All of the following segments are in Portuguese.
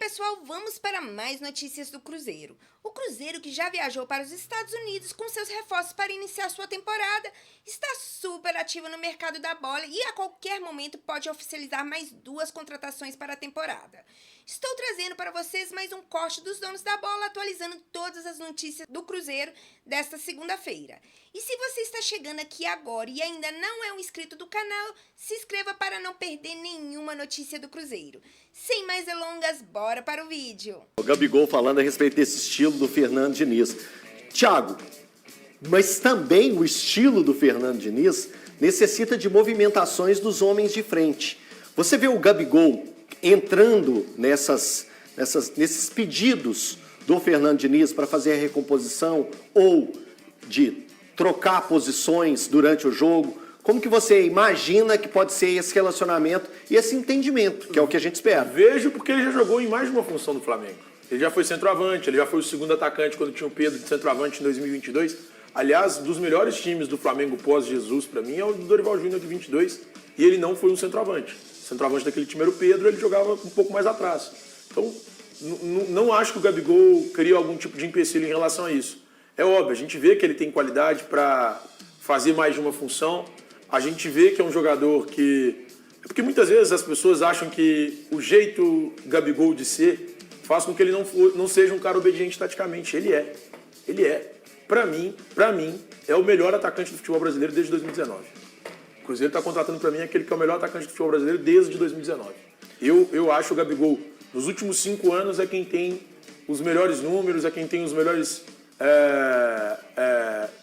pessoal, vamos para mais notícias do Cruzeiro. O Cruzeiro, que já viajou para os Estados Unidos com seus reforços para iniciar sua temporada, está super ativo no mercado da bola e a qualquer momento pode oficializar mais 2 contratações para a temporada. Estou trazendo para vocês mais um corte dos donos da bola, atualizando todas as notícias do Cruzeiro desta segunda-feira. E se você está chegando aqui agora e ainda não é um inscrito do canal, se inscreva para não perder nenhuma notícia do Cruzeiro. Sem mais delongas, bora para o vídeo. O Gabigol falando a respeito desse estilo do Fernando Diniz. Thiago, mas também o estilo do Fernando Diniz necessita de movimentações dos homens de frente. Você vê o Gabigol entrando nesses pedidos do Fernando Diniz para fazer a recomposição ou de trocar posições durante o jogo? Como que você imagina que pode ser esse relacionamento e esse entendimento, que é o que a gente espera? Vejo porque ele já jogou em mais de uma função do Flamengo. Ele já foi centroavante, ele já foi o segundo atacante quando tinha o Pedro de centroavante em 2022. Aliás, dos melhores times do Flamengo pós-Jesus, para mim, é o do Dorival Júnior de 22. E ele não foi um centroavante. O centroavante daquele time era o Pedro, ele jogava um pouco mais atrás. Então, não acho que o Gabigol cria algum tipo de empecilho em relação a isso. É óbvio, a gente vê que ele tem qualidade para fazer mais de uma função. A gente vê que é um jogador que... Porque muitas vezes as pessoas acham que o jeito Gabigol de ser faz com que ele não seja um cara obediente taticamente. Ele é. Ele é. Para mim, é o melhor atacante do futebol brasileiro desde 2019. O Cruzeiro está contratando para mim aquele que é o melhor atacante do futebol brasileiro desde 2019. Eu acho o Gabigol, nos últimos 5 anos, é quem tem os melhores números, é quem tem os melhores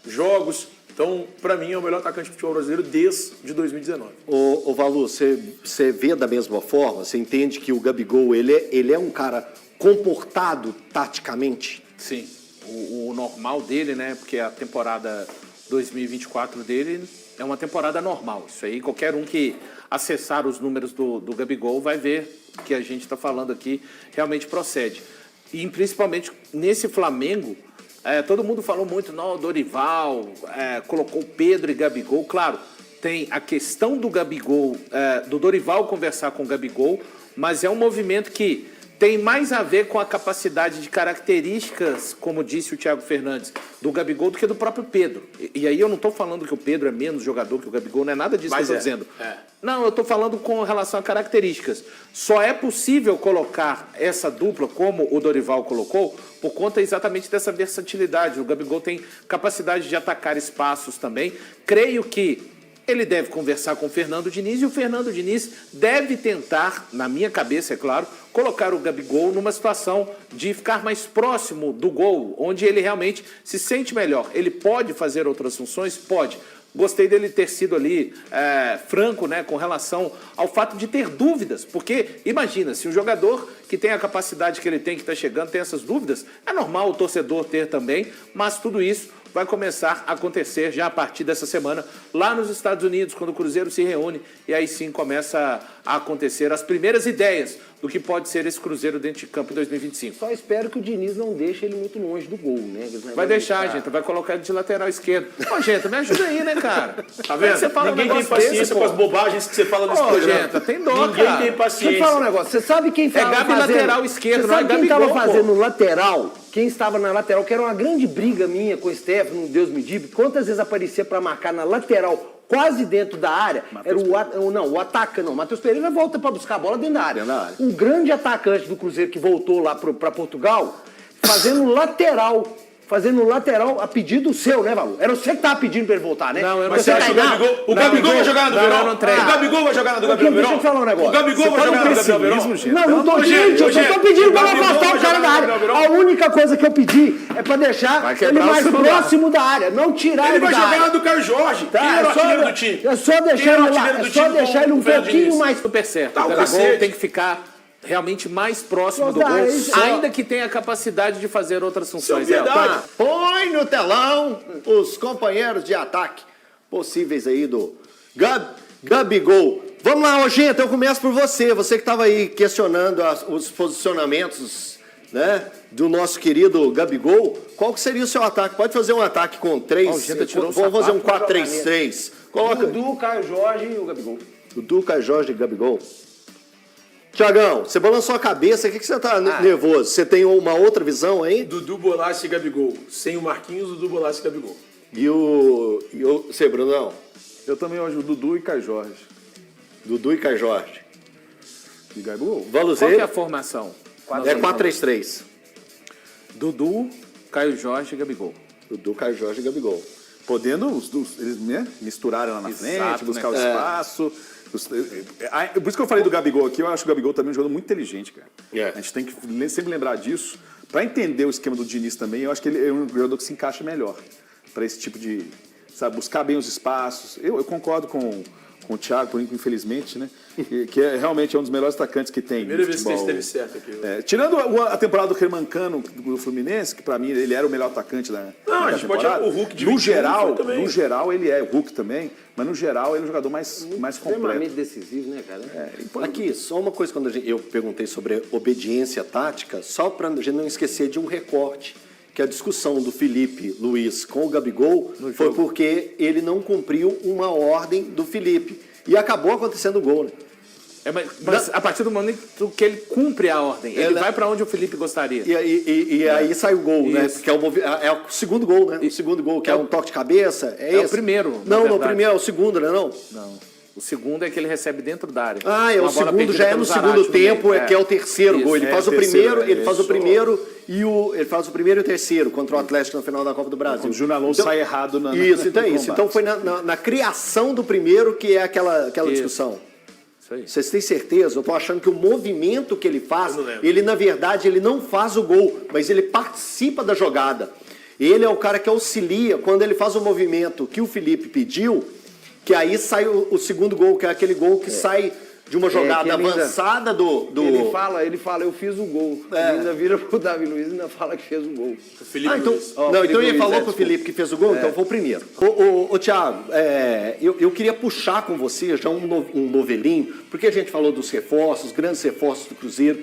jogos. Então, para mim, é o melhor atacante do futebol brasileiro desde 2019. Ô Valu, você vê da mesma forma? Você entende que o Gabigol ele é um cara comportado taticamente? Sim. O normal dele, né? Porque a temporada 2024 dele é uma temporada normal. Isso aí, qualquer um que acessar os números do Gabigol vai ver que a gente está falando aqui realmente procede. E principalmente nesse Flamengo, todo mundo falou muito, não, o Dorival colocou Pedro e Gabigol. Claro, tem a questão do Gabigol, do Dorival conversar com o Gabigol, mas é um movimento que tem mais a ver com a capacidade de características, como disse o Thiago Fernandes, do Gabigol do que do próprio Pedro. E aí eu não estou falando que o Pedro é menos jogador que o Gabigol, não é nada disso que eu estou dizendo. Não, eu estou falando com relação a características. Só é possível colocar essa dupla, como o Dorival colocou, por conta exatamente dessa versatilidade. O Gabigol tem capacidade de atacar espaços também. Creio que ele deve conversar com o Fernando Diniz e o Fernando Diniz deve tentar, na minha cabeça, é claro, colocar o Gabigol numa situação de ficar mais próximo do gol, onde ele realmente se sente melhor. Ele pode fazer outras funções? Pode. Gostei dele ter sido ali franco, né, com relação ao fato de ter dúvidas, porque imagina, se um jogador que tem a capacidade que ele tem, que está chegando, tem essas dúvidas, é normal o torcedor ter também, mas tudo isso vai começar a acontecer já a partir dessa semana, lá nos Estados Unidos, quando o Cruzeiro se reúne, e aí sim começa a acontecer as primeiras ideias do que pode ser esse Cruzeiro dentro de campo em 2025. Só espero que o Diniz não deixe ele muito longe do gol, né? Vai deixar, gente, vai colocar ele de lateral esquerdo. Ô, gente, me ajuda aí, né, cara? Tá vendo? Você fala Ninguém tem paciência com as bobagens que você fala nesse programa. Gente, tem dó, Ninguém cara. tem paciência. Deixa eu falar um negócio. Você sabe quem estava Gabi lateral esquerdo, Você sabe não é quem Gabigol, estava fazendo lateral? Quem estava na lateral, que era uma grande briga minha com o Stefano, Deus me diga, quantas vezes aparecia para marcar na lateral, quase dentro da área, era o atacante, não, o Matheus Pereira volta para buscar a bola dentro da área. O grande atacante do Cruzeiro que voltou lá para Portugal, fazendo lateral a pedido seu, né, Valu? Era você que tava pedindo pra ele voltar, né? Não, eu não Mas você acha que o Gabigol vai jogar no Verão? O Gabigol vai jogar no Gabriel Verão? Deixa eu falar um negócio. O Gabigol vai jogar no Gabriel Verão? Não tô, gente, eu só tô pedindo pra não afastar o cara da área. A única coisa que eu pedi é pra deixar ele mais próximo da área, não tirar ele da área. Ele vai jogar do Caio Jorge. Quem era o artilheiro do time? É só deixar ele lá, é só deixar ele um pouquinho mais... Super certo. O Gabigol tem que ficar realmente mais próximo do gol, ainda que tenha a capacidade de fazer outras funções. Põe no telão os companheiros de ataque possíveis aí do Gabigol. Vamos lá, ô, gente, eu começo por você. Você que estava aí questionando os posicionamentos, né, do nosso querido Gabigol. Qual que seria o seu ataque? Pode fazer um ataque com 3. Vamos fazer um 4-3-3. Dudu, Caio Jorge e o Gabigol. Dudu, Caio Jorge e Gabigol. Tiagão, você balançou a cabeça, o que você tá nervoso? Você tem uma outra visão aí? Dudu, Bolacha e Gabigol. Sem o Marquinhos, Dudu, Bolacha e Gabigol. Você, Brunão? Eu também hoje, o Dudu e Caio Jorge. Dudu e Caio Jorge. E Gabigol. Qual que é Valuzeiro? a formação? É 4-3-3. Dudu, Caio Jorge e Gabigol. Dudu, Caio Jorge e Gabigol. Podendo eles misturarem lá na frente, Exato, buscar né? o espaço. Por isso que eu falei do Gabigol aqui, eu acho o Gabigol também um jogador muito inteligente, cara. É. A gente tem que sempre lembrar disso. Para entender o esquema do Diniz também, eu acho que ele é um jogador que se encaixa melhor para esse tipo de, sabe, buscar bem os espaços. Eu concordo com o Thiago, por infelizmente, né? Que realmente é um dos melhores atacantes que tem. Primeira no vez que ele futebol. esteve certo aqui. Tirando a temporada do Germancano do Fluminense, que pra mim ele era o melhor atacante da a gente pode temporada. o Hulk de no 21 geral, foi também. no geral ele é o Hulk também, mas no geral ele é um jogador mais completo. Extremamente decisivo, né, cara? Aqui, só uma coisa, quando eu perguntei sobre obediência tática, só para a gente não esquecer de um recorte, que a discussão do Felipe Luiz com o Gabigol foi porque ele não cumpriu uma ordem do Felipe. E acabou acontecendo o gol, né? Mas a partir do momento que ele cumpre a ordem, ele vai para onde o Felipe gostaria. E aí sai o gol, né? Isso. Que é o segundo gol, né? O segundo gol, que é um toque de cabeça. É o esse? primeiro, na Não, o verdade. primeiro é o segundo, né? Não? Não. O segundo é que ele recebe dentro da área. É Uma o bola segundo, perdida já é pelo no Zarate segundo no meio. tempo, que é o terceiro Isso. gol. Ele faz o terceiro, primeiro, ele faz o isso. primeiro ele faz o primeiro e o terceiro contra o Atlético na final da Copa do Brasil. Quando o Júnior Alonso sai errado na Isso, então é no isso. combate. Então foi na criação do primeiro que é aquela discussão. Isso aí. Vocês têm certeza? Eu tô achando que o movimento que ele faz, Eu não lembro. ele na verdade ele não faz o gol, mas ele participa da jogada. Ele é o cara que auxilia quando ele faz o movimento que o Felipe pediu, que aí sai o segundo gol, que é aquele gol que sai de uma jogada que ele ainda- avançada do... Ele fala, eu fiz o gol. Ele ainda vira pro Davi Luiz e ainda fala que fez o gol. O Felipe então, Luiz. não, Felipe então ele Luiz, falou pro desculpa. Felipe que fez o gol, então foi o primeiro. Ô Thiago, eu queria puxar com você já um novelinho, porque a gente falou dos reforços, grandes reforços do Cruzeiro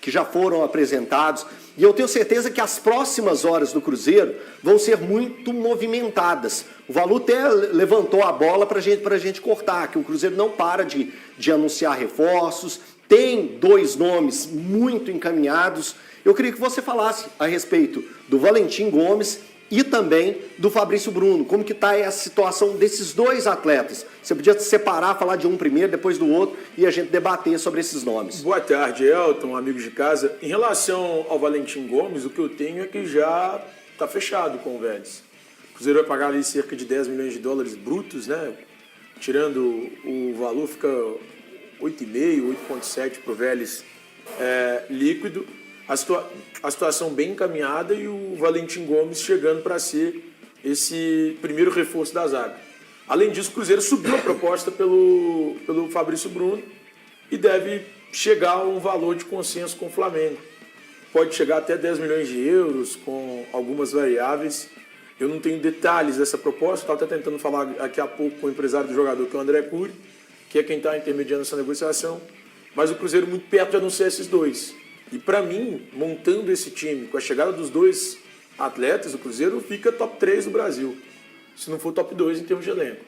que já foram apresentados, e eu tenho certeza que as próximas horas do Cruzeiro vão ser muito movimentadas. O Valu até levantou a bola pra gente cortar, que o Cruzeiro não para de anunciar reforços, tem 2 nomes muito encaminhados. Eu queria que você falasse a respeito do Valentim Gomes e também do Fabrício Bruno. Como que está a situação desses 2 atletas? Você podia separar, falar de um primeiro, depois do outro, e a gente debater sobre esses nomes. Boa tarde, Elton, amigos de casa. Em relação ao Valentim Gomes, o que eu tenho é que já está fechado com o Vélez. O Cruzeiro vai pagar ali cerca de 10 milhões de dólares brutos, né? Tirando o valor, fica 8,5, 8,7 para o Vélez líquido. A situação bem encaminhada e o Valentim Gomes chegando para ser esse primeiro reforço da zaga. Além disso, o Cruzeiro subiu a proposta pelo Fabrício Bruno e deve chegar a um valor de consenso com o Flamengo. Pode chegar até 10 milhões de euros, com algumas variáveis. Eu não tenho detalhes dessa proposta, estava até tentando falar daqui a pouco com o empresário do jogador, que é o André Cury, que é quem está intermediando essa negociação. Mas o Cruzeiro muito perto de anunciar esses 2. E para mim, montando esse time, com a chegada dos 2 atletas, o Cruzeiro fica top 3 do Brasil. Se não for top 2 em termos de elenco.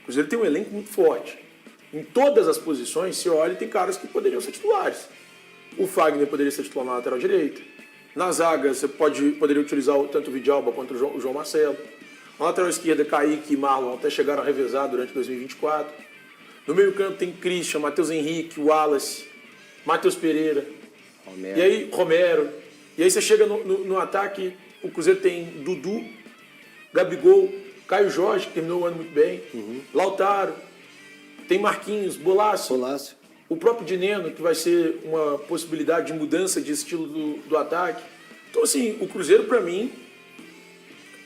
O Cruzeiro tem um elenco muito forte. Em todas as posições, se olha, tem caras que poderiam ser titulares. O Fagner poderia ser titular na lateral direita. Na zaga, você poderia utilizar tanto o Vidalba quanto o João Marcelo. Na lateral esquerda, Kaique e Marlon até chegaram a revezar durante 2024. No meio campo tem Christian, Matheus Henrique, Wallace, Matheus Pereira. Romero. E aí, Romero. E aí você chega no ataque, o Cruzeiro tem Dudu, Gabigol, Caio Jorge, que terminou o ano muito bem, Lautaro, tem Marquinhos, Bolaço, o próprio Dineno, que vai ser uma possibilidade de mudança de estilo do ataque. Então, assim, o Cruzeiro, para mim,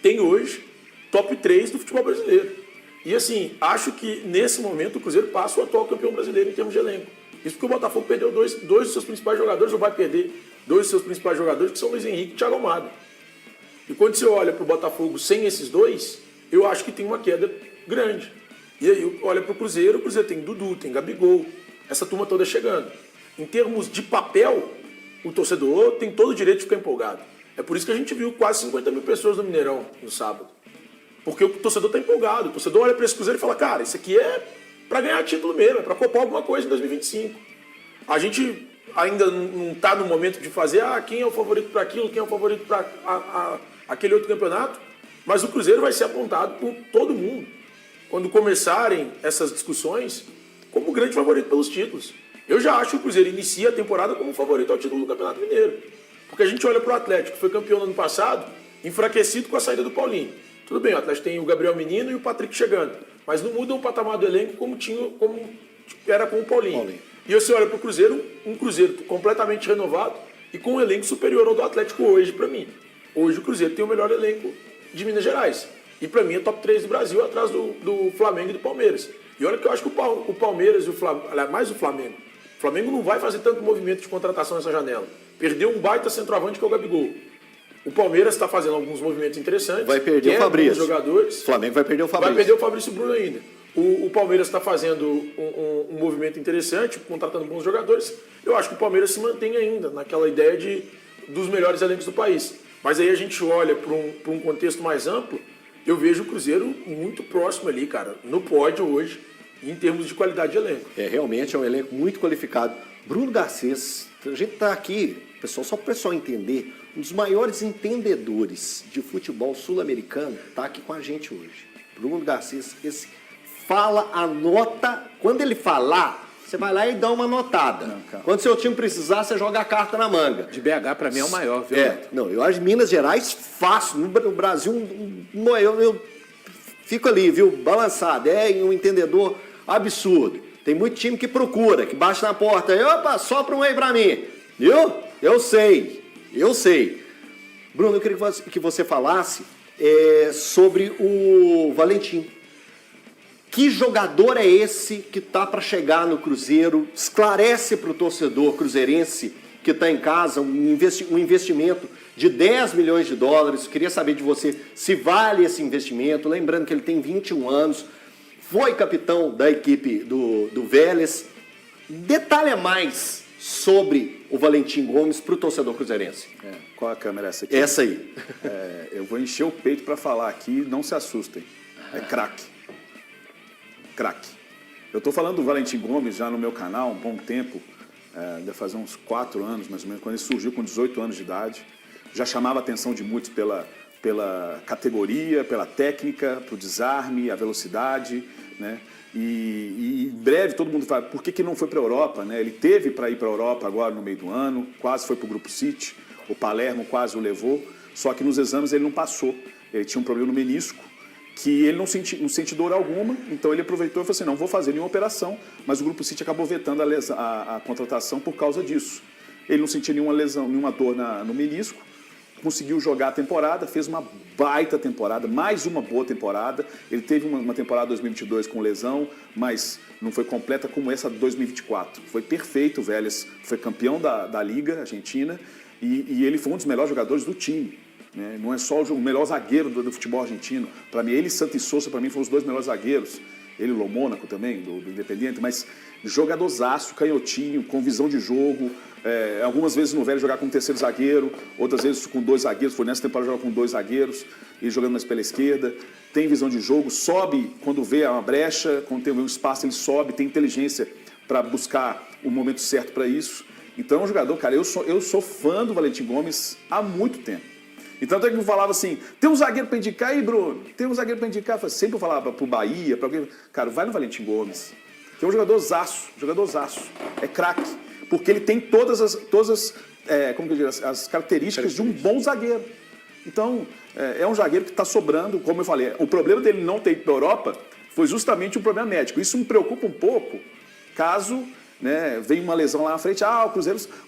tem hoje top 3 do futebol brasileiro. E, assim, acho que nesse momento o Cruzeiro passa o atual campeão brasileiro em termos de elenco. Isso porque o Botafogo perdeu dois dos seus principais jogadores, ou vai perder 2 dos seus principais jogadores, que são Luiz Henrique e Thiago Almada. E quando você olha para o Botafogo sem esses 2, eu acho que tem uma queda grande. E aí olha para o Cruzeiro tem Dudu, tem Gabigol, essa turma toda chegando. Em termos de papel, o torcedor tem todo o direito de ficar empolgado. É por isso que a gente viu quase 50 mil pessoas no Mineirão no sábado. Porque o torcedor está empolgado. O torcedor olha para esse Cruzeiro e fala, cara, isso aqui é para ganhar título mesmo, é para copar alguma coisa em 2025. A gente ainda não está no momento de fazer quem é o favorito para aquilo, quem é o favorito para aquele outro campeonato, mas o Cruzeiro vai ser apontado por todo mundo, quando começarem essas discussões, como grande favorito pelos títulos. Eu já acho que o Cruzeiro inicia a temporada como favorito ao título do Campeonato Mineiro. Porque a gente olha para o Atlético, que foi campeão no ano passado, enfraquecido com a saída do Paulinho. Tudo bem, o Atlético tem o Gabriel Menino e o Patrick chegando, mas não muda o patamar do elenco como era com o Paulinho. E você olha para o Cruzeiro, um Cruzeiro completamente renovado e com um elenco superior ao do Atlético hoje, para mim. Hoje o Cruzeiro tem o melhor elenco de Minas Gerais. E para mim é top 3 do Brasil, atrás do Flamengo e do Palmeiras. E olha que eu acho que o Palmeiras e o Flamengo, mais o Flamengo. O Flamengo não vai fazer tanto movimento de contratação nessa janela. Perdeu um baita centroavante que é o Gabigol. O Palmeiras está fazendo alguns movimentos interessantes. Vai perder o Fabrício. Jogadores. O Flamengo vai perder o Fabrício. Vai perder o Fabrício Bruno ainda. O Palmeiras está fazendo um movimento interessante, contratando bons jogadores. Eu acho que o Palmeiras se mantém ainda naquela ideia dos melhores elencos do país. Mas aí a gente olha para um contexto mais amplo, eu vejo o Cruzeiro muito próximo ali, cara, no pódio hoje, em termos de qualidade de elenco. Realmente é um elenco muito qualificado. Bruno Garcês, a gente está aqui, pessoal, só para o pessoal entender, um dos maiores entendedores de futebol sul-americano está aqui com a gente hoje. Bruno Garcês, fala, anota, quando ele falar, você vai lá e dá uma anotada. Quando seu time precisar, você joga a carta na manga. De BH, para mim, é o maior, viu? Eu acho Minas Gerais fácil. No Brasil, eu fico ali, viu, balançado. É um entendedor absurdo. Tem muito time que procura, que bate na porta. Opa, sopra um aí pra mim. Viu? Eu sei. Bruno, eu queria que você falasse sobre o Valentim. Que jogador é esse que está para chegar no Cruzeiro? Esclarece para o torcedor cruzeirense que está em casa um investimento de 10 milhões de dólares. Queria saber de você se vale esse investimento. Lembrando que ele tem 21 anos, foi capitão da equipe do Vélez. Detalhe mais sobre o Valentim Gomes para o torcedor cruzeirense. Qual a câmera é essa aqui? Essa aí. Eu vou encher o peito para falar aqui, não se assustem. É craque. Eu estou falando do Valentim Gomes já no meu canal há um bom tempo, deve fazer uns 4 anos mais ou menos, quando ele surgiu com 18 anos de idade. Já chamava a atenção de muitos pela categoria, pela técnica, pelo desarme, a velocidade, né? E em breve todo mundo fala, por que não foi para a Europa, né? Ele teve para ir para a Europa agora no meio do ano, quase foi para o Grupo City, o Palermo quase o levou, só que nos exames ele não passou, ele tinha um problema no menisco, que ele não sente dor alguma, então ele aproveitou e falou assim, não vou fazer nenhuma operação, mas o Grupo City acabou vetando a contratação por causa disso. Ele não sentia nenhuma lesão, nenhuma dor no menisco, conseguiu jogar a temporada, fez uma baita temporada, mais uma boa temporada. Ele teve uma temporada 2022 com lesão, mas não foi completa como essa de 2024. Foi perfeito, o Vélez foi campeão da Liga Argentina e ele foi um dos melhores jogadores do time. Não é só o melhor zagueiro do futebol argentino. Para mim, ele e Santos Sousa, para mim, foram os 2 melhores zagueiros. Ele e o Mônaco também, do Independiente, mas jogadorzaço, canhotinho, com visão de jogo. Algumas vezes no Vélez jogar com um terceiro zagueiro, outras vezes com 2 zagueiros. Foi nessa temporada jogar com 2 zagueiros e jogando mais pela esquerda. Tem visão de jogo, sobe quando vê uma brecha, quando tem um espaço ele sobe, tem inteligência para buscar o momento certo para isso. Então é um jogador, cara, eu sou fã do Valentim Gomes há muito tempo. Então, até que eu falava assim, tem um zagueiro para indicar aí, Bruno? Tem um zagueiro para indicar? Eu sempre falava pro Bahia, para alguém. Cara, vai no Valentim Gomes. Que é um jogadorzaço. É craque. Porque ele tem todas as características de um bom zagueiro. Então, é um zagueiro que está sobrando, como eu falei. O problema dele não ter ido para a Europa foi justamente um problema médico. Isso me preocupa um pouco, caso venha uma lesão lá na frente. O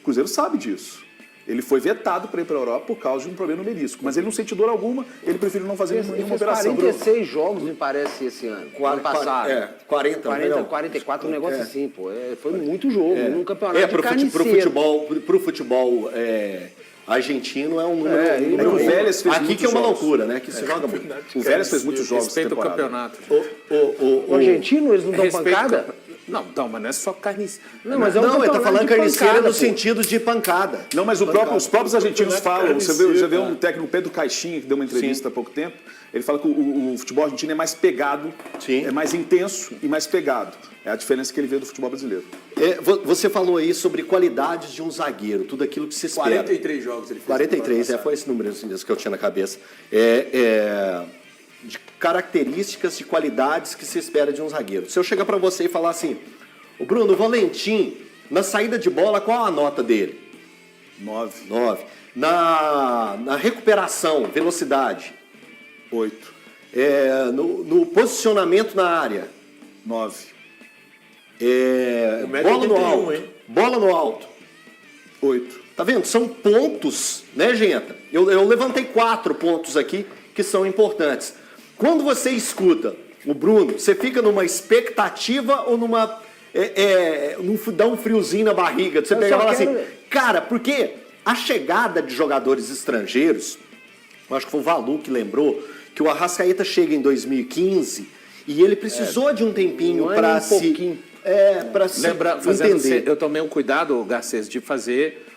Cruzeiro sabe disso. Ele foi vetado para ir para a Europa por causa de um problema no menisco. Mas ele não sente dor alguma, ele preferiu não fazer nenhuma operação. 46 jogos, me parece, esse ano. Ano passado. 44, um negócio assim, pô. Foi muito jogo, num campeonato de carniceiro. Pro futebol argentino é um número. O Vélez fez aqui que é uma loucura, né? Que se joga muito. O Vélez fez muitos jogos. Respeita o campeonato. O argentino, eles não dão pancada? Não, mas não é só carniceiro. Não, mas é um Não, ele tá campeonato falando de carniceira pancada, no pô. sentido de pancada. Não, mas os próprios argentinos falam. Você carniceiro, vê cara. um técnico, Pedro Caixinha, que deu uma entrevista há pouco tempo. Ele fala que o futebol argentino é mais pegado, Sim. é mais intenso e mais pegado. É a diferença que ele vê do futebol brasileiro. Você falou aí sobre qualidades de um zagueiro, tudo aquilo que se espera. 43 jogos ele fez. 43, foi esse número assim, mesmo que eu tinha na cabeça. De características, de qualidades que se espera de um zagueiro. Se eu chegar para você e falar assim, o Bruno, o Valentim, na saída de bola, qual a nota dele? 9, 9. Na recuperação, velocidade? 8, No posicionamento na área? 9, Bola no 1,81 m, alto. hein? Bola no alto. 8. Tá vendo? São pontos, né, Genta? Eu levantei 4 pontos aqui que são importantes. Quando você escuta o Bruno, você fica numa expectativa ou numa... dá um friozinho na barriga? Você Eu pega e só fala assim, quero- cara, porque a chegada de jogadores estrangeiros, eu acho que foi o Valu que lembrou, que o Arrascaeta chega em 2015 e ele precisou de um tempinho um ano para e pouquinho. para se entender. Eu tomei um cuidado, Garcês, de fazer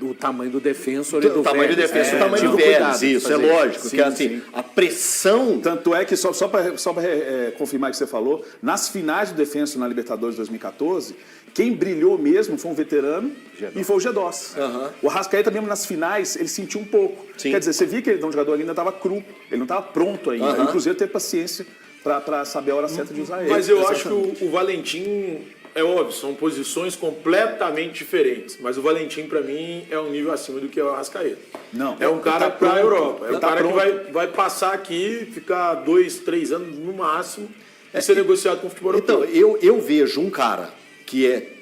o tamanho do defensor e do O tamanho do Vélez. defesa, o tamanho tive do cuidado Vélez, de isso, é fazer. lógico. Sim, que assim, sim. a pressão... Tanto é que, só para confirmar o que você falou, nas finais do Defensa na Libertadores 2014, quem brilhou mesmo foi um veterano e foi o Gedós. Aham. O Arrascaeta mesmo nas finais, ele sentiu um pouco. Sim. Quer dizer, você via que ele era um jogador que ainda estava cru, ele não estava pronto ainda. Aham. E o Cruzeiro teve paciência para saber a hora certa de usar ele. Mas eu acho que o Valentim, é óbvio, são posições completamente diferentes. Mas o Valentim, pra mim, é um nível acima do que é o Arrascaeta. Não, É um ele cara tá pra pronto, Europa. É ele um tá cara pronto. que vai passar aqui, ficar 2, 3 anos no máximo e ser negociado com o futebol Então, europeu. eu vejo um cara que é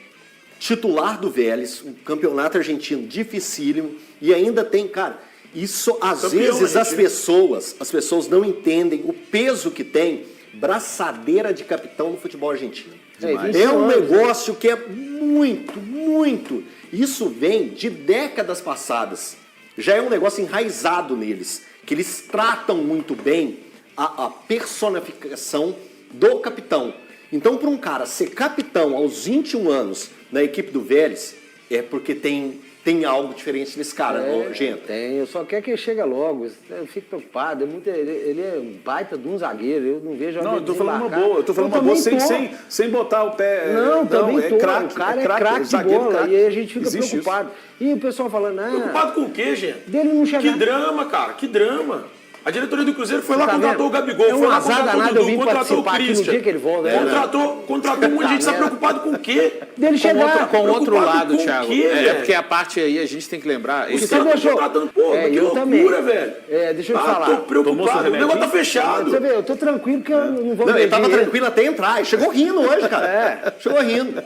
titular do Vélez, um campeonato argentino dificílimo, e ainda tem, cara, isso às Campeão vezes argentino. as pessoas não entendem o peso que tem braçadeira de capitão no futebol argentino. Demais. É um 20 anos, negócio que é muito. Isso vem de décadas passadas. Já é um negócio enraizado neles, que eles tratam muito bem a personificação do capitão. Então, para um cara ser capitão aos 21 anos na equipe do Vélez, é porque tem algo diferente nesse cara, gente. Tem, eu só quero que ele chegue logo. Eu fico preocupado. Ele é um baita de um zagueiro. Eu não vejo a Não, hora eu tô de falando uma desembarcar. boa. Eu tô falando uma também boa tô. sem botar o pé. Não, também tô. craque, O cara é craque de zagueiro bola. craque. E aí a gente fica Existe preocupado. E o pessoal falando, Preocupado com o quê, gente? dele não chegar. Que drama, cara, que drama. A diretoria do Cruzeiro foi lá, Tá contratou vendo? o Gabigol, É um foi lá, azar contratou o danado eu Dudu, vim contratou o participar aqui no Christian. dia que ele volta, né? Contratou um monte de gente. Você tá preocupado com o quê? Dele chegar. Com outro Preocupado lado, com o Thiago, quê, é velho? porque a parte aí a gente tem que lembrar. Os esse- caras Você estão deixou- contratando, pô, É, que eu loucura, também. velho. Deixa eu te falar. Tô Tomou preocupado, seu o negócio tá remedinho? fechado. Você vê, eu tô tranquilo que eu não vou Não, ele perder tava ele. tranquilo até entrar, ele chegou rindo hoje, cara. Chegou rindo.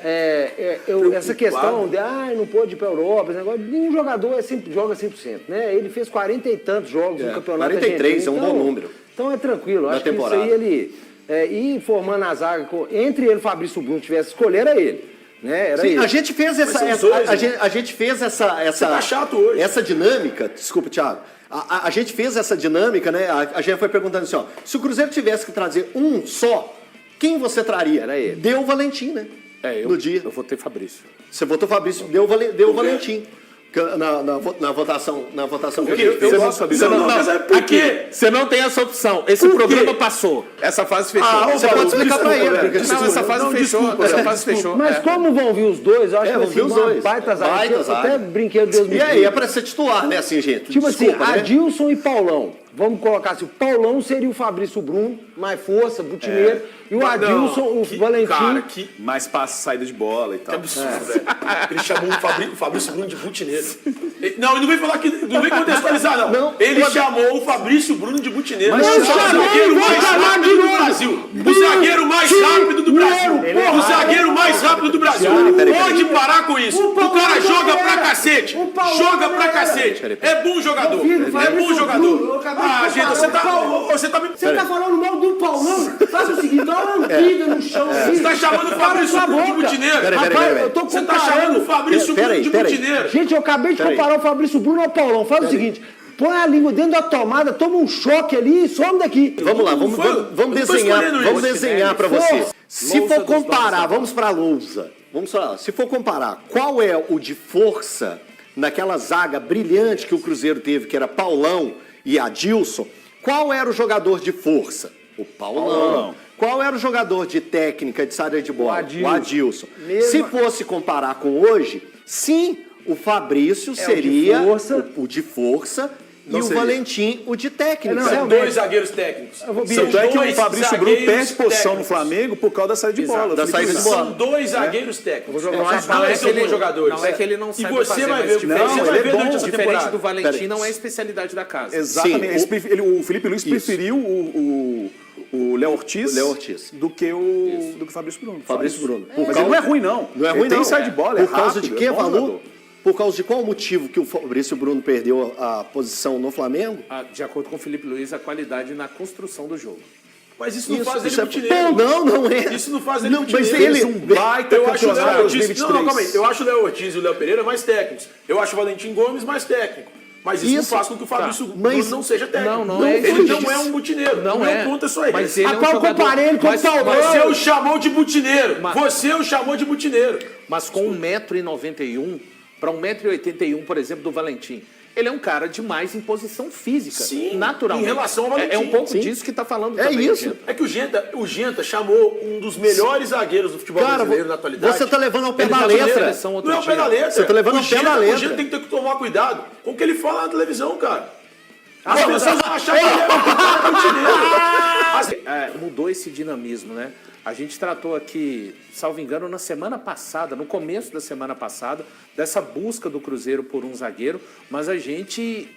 Essa questão de não pôde ir pra Europa, esse negócio, nenhum jogador joga 100%, né? Ele fez 40 e tantos jogos no campeonato 43 argentino, é um bom número. Então é tranquilo, acho temporada. que isso aí ele ir formando a zaga, entre ele e o Fabrício Bruno tivesse escolher, era ele. Né? Era Sim, ele. a gente fez essa. Mas são dois, A gente fez essa. tá chato hoje. Essa dinâmica. Desculpa, Thiago. A gente fez essa dinâmica, né? A gente foi perguntando assim: ó, se o Cruzeiro tivesse que trazer um só, quem você traria? Era ele. Deu o Valentim, né? No dia. Eu votei Fabrício. Você votou Fabrício, deu o Valentim. Na votação. Por quê? Você não sabia. Por quê? Você não tem essa opção. Esse programa passou. Essa fase fechou. Você pode explicar pra ele. Porque Não, essa fase fechou. Essa fase fechou. Mas como vão vir os dois, eu acho que vão vai vir ser os uma dois. baita zaga. Baita Eu zaga. até brinquei, Deus me E aí, livre. é pra ser titular, né, assim, gente? Tipo Desculpa, assim, né? Adilson e Paulão. Vamos colocar assim, o Paulão seria o Fabrício Bruno, mais força, butineiro. E o Adilson, o Valentim. Cara, que Mais passe, saída de bola e tal. absurdo, velho. Ele chamou o Fabrício Bruno de butineiro. Não, ele não vem falar que. Não vem contextualizar, não. Não. Ele chamou o Fabrício Bruno de butineiro. Mas o chamou, zagueiro vou mais chamar rápido de do novo. Brasil. O zagueiro mais rápido do Brasil. O zagueiro mais rápido do Brasil. Pode parar com isso. O cara joga pra cacete. Joga pra cacete. É bom jogador. É bom jogador. Ah, gente, você tá me. Você tá falando mal do Paulão? Faz o seguinte, dá uma lambida no chão. Você tá chamando o Fabrício Bruno de butineiro. Peraí. Eu tô Você tá chamando o Fabrício Bruno de Peraí. butineiro. Gente, eu acabei de Peraí. comparar o Fabrício Bruno ao Paulão. Faz o seguinte, põe a língua dentro da tomada, toma um choque ali e some daqui. Vamos lá, vamos desenhar para você. Se Lousa for dos comparar, donos. vamos para a lousa. Vamos lá. Se for comparar, qual é o de força naquela zaga brilhante que o Cruzeiro teve, que era Paulão e Adilson? Qual era o jogador de força? O Paulão. Qual era o jogador de técnica, de saída de bola? O Adilson. Se fosse comparar com hoje, sim, o Fabrício seria o de força e o Valentim o de técnica. São dois zagueiros técnicos. Tanto é que o Fabrício Bruno perde posição no Flamengo por causa da saída de bola. Da saída de bola. São dois zagueiros técnicos. Os Não é dois que são ele- bons jogadores. Não é que ele não E sabe você fazer, vai mas ver, diferente, você vai ver durante essa diferente temporada. do Valentim, não é a especialidade da casa. Exatamente. Sim, O Felipe Luiz preferiu o Léo Ortiz, do que o Fabrício Bruno. Fabrício Bruno. Mas ele não é ruim, não. Não é Ele ruim, tem não. saída de bola, Por causa de rápido, que, é bom Valu? jogador. Por causa de qual motivo que o Fabrício Bruno perdeu a posição no Flamengo? De acordo com o Felipe Luiz, a qualidade na construção do jogo. Mas isso não faz ele isso é... mutineiro. Não é. Isso não faz ele Não, mas mutineiro. ele- Um baita Eu acho o Léo campeonato Ortiz... 2023. Não, calma aí. Eu acho o Léo Ortiz e o Léo Pereira mais técnicos. Eu acho o Valentim Gomes mais técnico. Mas isso não Isso. faz com que o Fabrício Mas- Bruno não seja técnico. Não é ele isso. não é um mutineiro. Não o meu é. ponto é só Mas esse. ele é um Qual jogador- comparei ele com o Paulão? Você o chamou de mutineiro. Mas- Você o chamou de mutineiro. Mas com 1,91 m para 1,81 m, por exemplo, do Valentim. Ele é um cara de mais imposição física, Sim, naturalmente. em relação ao Valentim. É um pouco Sim. disso que está falando É também. isso. Genta. É que o Genta chamou um dos melhores zagueiros do futebol Cara, brasileiro na atualidade. você tá levando ao pé Ele da tá letra. brasileiro, São Não outro é o pé da dia. letra. Você tá levando ao pé da letra. O Genta tem que tomar cuidado com o que ele fala na televisão, cara. As pessoas vão achar que ele é mutineiro. Mudou esse dinamismo, né? A gente tratou aqui, salvo engano, na semana passada, no começo da semana passada, dessa busca do Cruzeiro por um zagueiro, mas a gente,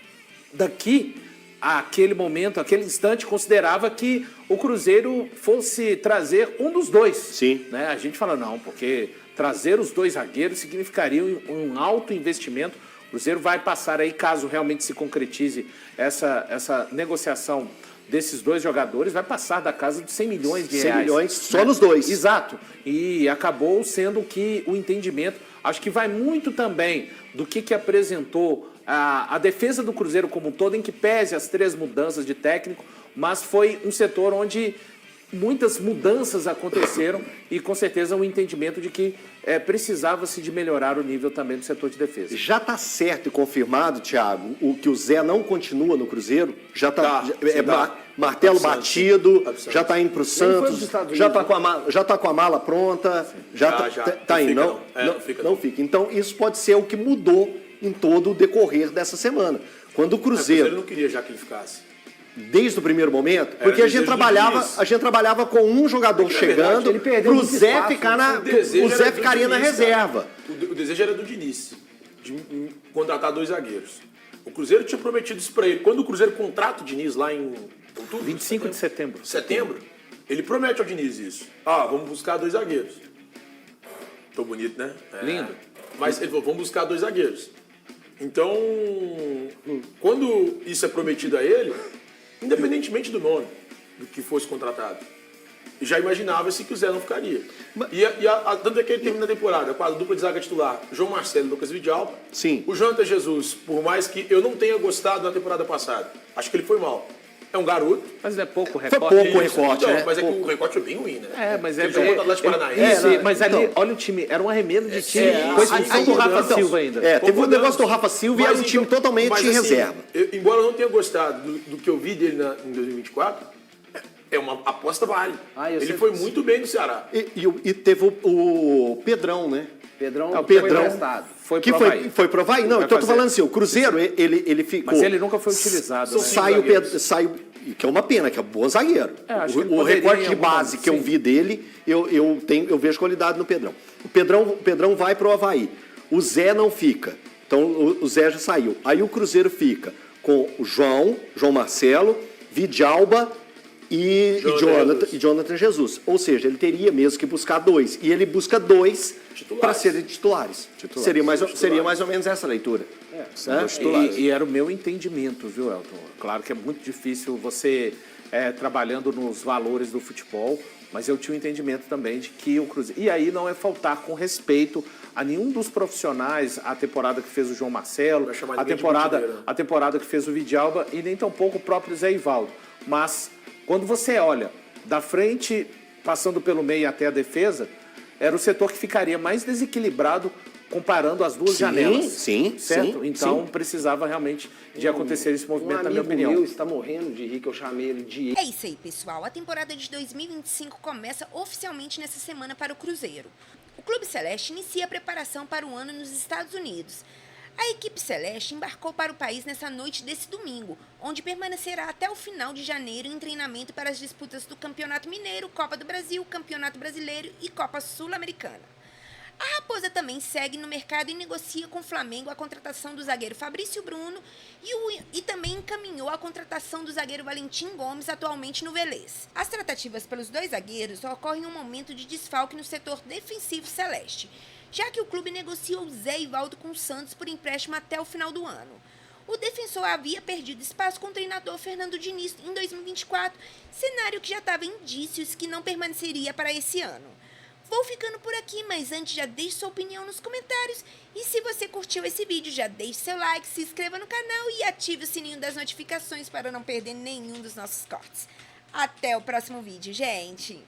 daqui àquele momento, aquele instante, considerava que o Cruzeiro fosse trazer um dos dois. Sim. Né? A gente fala, não, porque trazer os dois zagueiros significaria um alto investimento. O Cruzeiro vai passar aí, caso realmente se concretize essa negociação desses dois jogadores, vai passar da casa de 100 milhões de 100 reais. milhões só nos dois. Exato. E acabou sendo que o entendimento, acho que vai muito também do que apresentou a defesa do Cruzeiro como um todo, em que pese as 3 mudanças de técnico, mas foi um setor onde muitas mudanças aconteceram e com certeza um entendimento de que precisava-se de melhorar o nível também do setor de defesa. Já está certo e confirmado, Thiago, que o Zé não continua no Cruzeiro? Já está martelo Tá pro batido, Santos. já está indo para o foi pros Santos, Estados já Unidos, está com a mala pronta, já Já. está Não indo. fica, Não, não. Não fica, não não. fica. Então, isso pode ser o que mudou em todo o decorrer dessa semana. Quando o O Cruzeiro, Cruzeiro não queria já que ele ficasse. desde o primeiro momento, porque a gente desejo trabalhava com um jogador verdade, chegando ele perdeu para o muito Zé espaço, ficar O desejo o Zé era do ficaria na Diniz, cara. reserva. O desejo era do Diniz, de contratar 2 zagueiros. O Cruzeiro tinha prometido isso para ele. Quando o Cruzeiro contrata o Diniz lá em outubro, 25 de setembro. ele promete ao Diniz isso. Vamos buscar 2 zagueiros. Tô bonito, né? Lindo. Mas ele falou, vamos buscar 2 zagueiros. Então, quando isso é prometido a ele, independentemente do nome, do que fosse contratado, já imaginava-se que o Zé não ficaria. Tanto é que ele termina a temporada com a dupla de zaga titular, João Marcelo e Lucas Vidalba. Sim. O Jonathan Jesus, por mais que eu não tenha gostado da temporada passada, acho que ele foi mal. É um garoto. Mas não é pouco Foi recorte. pouco o recorte, Então, né? mas é que o recorte é bem ruim, né? Mas Ele jogou no Atlético Paranaense. mas ali, então. olha o time, era um arremedo de time, com exceção aí, do Rafa então, Silva ainda. teve o Concordamos. negócio do Rafa Silva e era um time totalmente mas, em assim, reserva. Embora eu não tenha gostado do que eu vi dele em 2024, é uma aposta vale. Eu Ele sempre- foi muito bem no Ceará. E teve o Pedrão, né? Pedrão, o Pedrão. foi emprestado. Foi Que pro Avaí. foi pro Avaí? Não, Vai então eu tô fazer. falando assim, o Cruzeiro, ele ficou... Mas ele nunca foi utilizado. né? Saiu, que é uma pena, que é bom zagueiro. Acho que ele O poderia recorte em de algum base momento, que eu sim. vi dele, eu vejo qualidade no Pedrão. O Pedrão vai pro Avaí. O Zé não fica. Então o Zé já saiu. Aí o Cruzeiro fica com o João Marcelo, Vidalba e Jonathan Jesus. Ou seja, ele teria mesmo que buscar 2. E ele busca 2 para serem titulares. Seria mais ou menos essa a leitura. E era o meu entendimento, viu, Elton? Claro que é muito difícil você trabalhando nos valores do futebol, mas eu tinha o entendimento também de que o Cruzeiro... E aí não é faltar com respeito a nenhum dos profissionais a temporada que fez o João Marcelo, Vai chamar a ninguém de mentireiro, né? temporada que fez o Vidalba e nem tampouco o próprio Zé Ivaldo. Mas quando você olha da frente, passando pelo meio até a defesa, era o setor que ficaria mais desequilibrado comparando as duas janelas. Sim, certo? sim, Então sim. precisava realmente de acontecer esse movimento, na minha amigo opinião. meu está morrendo de rir, que eu chamei ele de... É isso aí, pessoal. A temporada de 2025 começa oficialmente nessa semana para o Cruzeiro. O Clube Celeste inicia a preparação para o ano nos Estados Unidos. A equipe celeste embarcou para o país nessa noite desse domingo, onde permanecerá até o final de janeiro em treinamento para as disputas do Campeonato Mineiro, Copa do Brasil, Campeonato Brasileiro e Copa Sul-Americana. A Raposa também segue no mercado e negocia com o Flamengo a contratação do zagueiro Fabrício Bruno e também encaminhou a contratação do zagueiro Valentim Gomes, atualmente no Vélez. As tratativas pelos dois zagueiros ocorrem em um momento de desfalque no setor defensivo celeste, já que o clube negociou o Zé Ivaldo com o Santos por empréstimo até o final do ano. O defensor havia perdido espaço com o treinador Fernando Diniz em 2024, cenário que já dava indícios que não permaneceria para esse ano. Vou ficando por aqui, mas antes já deixe sua opinião nos comentários. E se você curtiu esse vídeo, já deixe seu like, se inscreva no canal e ative o sininho das notificações para não perder nenhum dos nossos cortes. Até o próximo vídeo, gente!